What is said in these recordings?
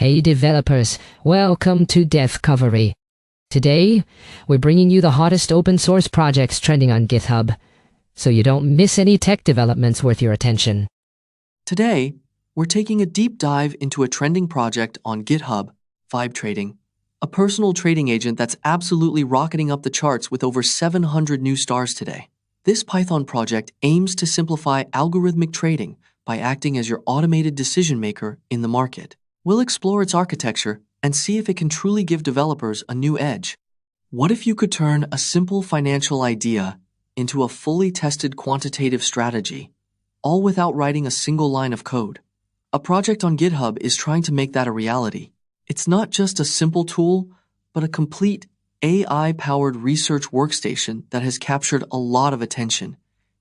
Hey developers, welcome to Devcovery. Today, we're bringing you the hottest open source projects trending on GitHub, so you don't miss any tech developments worth your attention. Today, we're taking a deep dive into a trending project on GitHub, Vibe Trading, a personal trading agent that's absolutely rocketing up the charts with over 700 new stars today. This Python project aims to simplify algorithmic trading by acting as your automated decision maker in the market. We'll explore its architecture and see if it can truly give developers a new edge. What if you could turn a simple financial idea into a fully tested quantitative strategy, all without writing a single line of code? A project on GitHub is trying to make that a reality. It's not just a simple tool, but a complete AI-powered research workstation that has captured a lot of attention,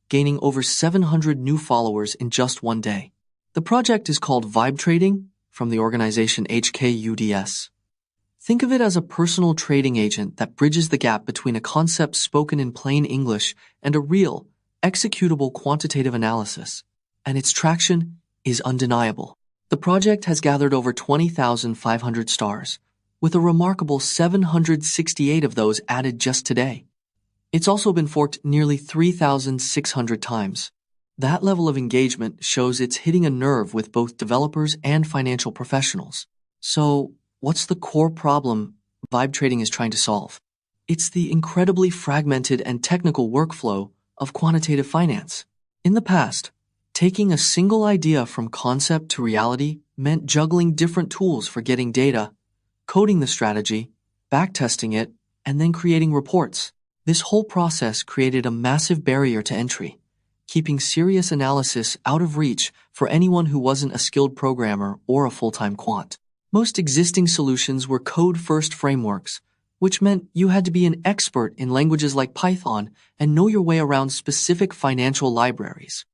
gaining over 700 new followers in just one day. The project is called Vibe Trading, from the organization HKUDS. Think of it as a personal trading agent that bridges the gap between a concept spoken in plain English and a real, executable quantitative analysis. And its traction is undeniable. The project has gathered over 20,500 stars, with a remarkable 768 of those added just today. It's also been forked nearly 3,600 times. That level of engagement shows it's hitting a nerve with both developers and financial professionals. So, what's the core problem Vibe Trading is trying to solve? It's the incredibly fragmented and technical workflow of quantitative finance. In the past, taking a single idea from concept to reality meant juggling different tools for getting data, coding the strategy, backtesting it, and then creating reports. This whole process created a massive barrier to entry, keeping serious analysis out of reach for anyone who wasn't a skilled programmer or a full-time quant. Most existing solutions were code-first frameworks, which meant you had to be an expert in languages like Python and know your way around specific financial libraries.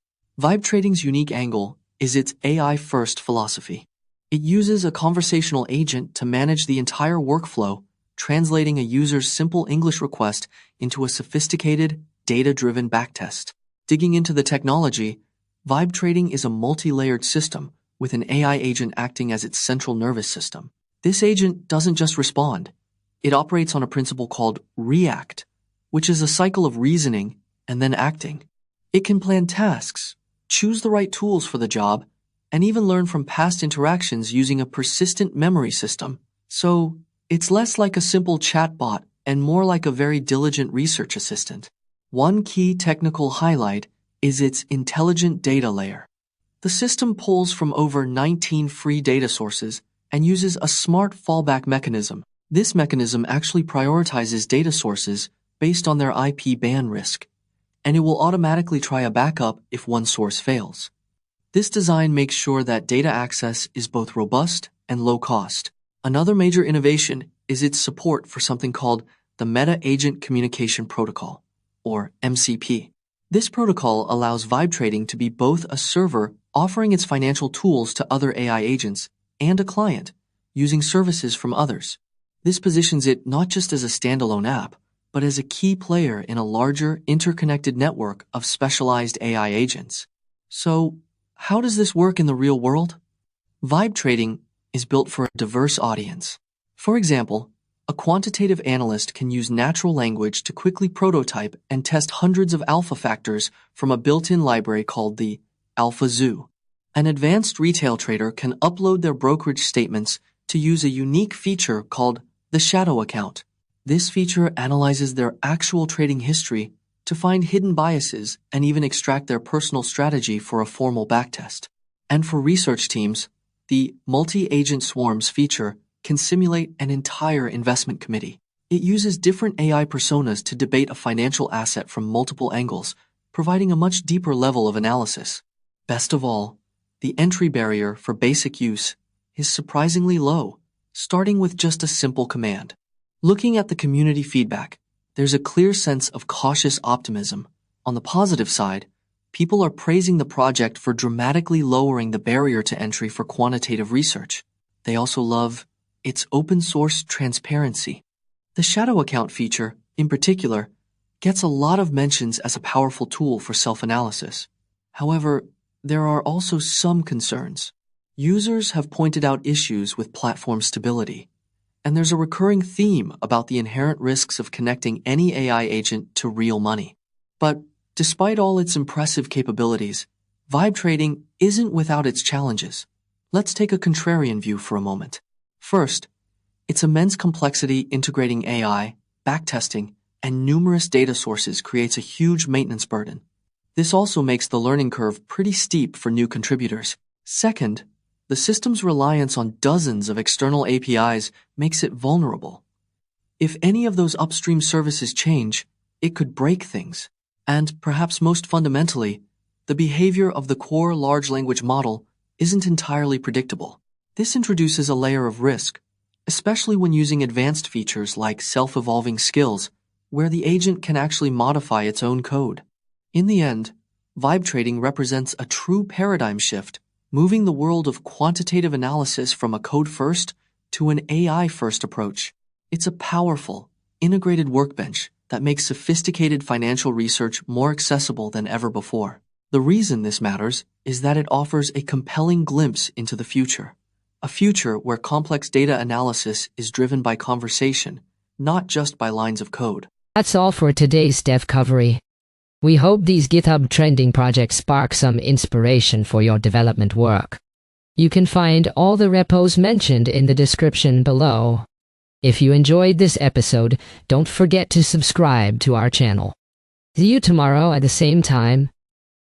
Vibe Trading's unique angle is its AI-first philosophy. It uses a conversational agent to manage the entire workflow, translating a user's simple English request into a sophisticated, data-driven backtest. Digging into the technology, Vibe Trading is a multi-layered system with an AI agent acting as its central nervous system. This agent doesn't just respond. It operates on a principle called react, which is a cycle of reasoning and then acting. It can plan tasks, choose the right tools for the job, and even learn from past interactions using a persistent memory system. So, it's less like a simple chatbot and more like a very diligent research assistant. One key technical highlight is its intelligent data layer. The system pulls from over 19 free data sources and uses a smart fallback mechanism. This mechanism actually prioritizes data sources based on their IP ban risk, and it will automatically try a backup if one source fails. This design makes sure that data access is both robust and low cost. Another major innovation is its support for something called the Meta-Agent Communication Protocol, or MCP. This protocol allows Vibe Trading to be both a server offering its financial tools to other AI agents and a client using services from others. This positions it not just as a standalone app, but as a key player in a larger, interconnected network of specialized AI agents. So, how does this work in the real world? Vibe Trading is built for a diverse audience. For example, a quantitative analyst can use natural language to quickly prototype and test hundreds of alpha factors from a built-in library called the Alpha Zoo. An advanced retail trader can upload their brokerage statements to use a unique feature called the shadow account. This feature analyzes their actual trading history to find hidden biases and even extract their personal strategy for a formal backtest. And for research teams, the multi-agent swarms feature can simulate an entire investment committee. It uses different AI personas to debate a financial asset from multiple angles, providing a much deeper level of analysis. Best of all, the entry barrier for basic use is surprisingly low, starting with just a simple command. Looking at the community feedback, there's a clear sense of cautious optimism. On the positive side, people are praising the project for dramatically lowering the barrier to entry for quantitative research. They also love its open-source transparency. The shadow account feature, in particular, gets a lot of mentions as a powerful tool for self-analysis. However, there are also some concerns. Users have pointed out issues with platform stability, and there's a recurring theme about the inherent risks of connecting any AI agent to real money. But despite all its impressive capabilities, vibe trading isn't without its challenges. Let's take a contrarian view for a moment. First, its immense complexity integrating AI, backtesting, and numerous data sources creates a huge maintenance burden. This also makes the learning curve pretty steep for new contributors. Second, the system's reliance on dozens of external APIs makes it vulnerable. If any of those upstream services change, it could break things. And perhaps most fundamentally, the behavior of the core large language model isn't entirely predictable. This introduces a layer of risk, especially when using advanced features like self-evolving skills, where the agent can actually modify its own code. In the end, vibe trading represents a true paradigm shift, moving the world of quantitative analysis from a code-first to an AI-first approach. It's a powerful, integrated workbench that makes sophisticated financial research more accessible than ever before. The reason this matters is that it offers a compelling glimpse into the future, a future where complex data analysis is driven by conversation, not just by lines of code. That's all for today's Devcovery. We hope these GitHub trending projects spark some inspiration for your development work. You can find all the repos mentioned in the description below. If you enjoyed this episode, don't forget to subscribe to our channel. See you tomorrow at the same time.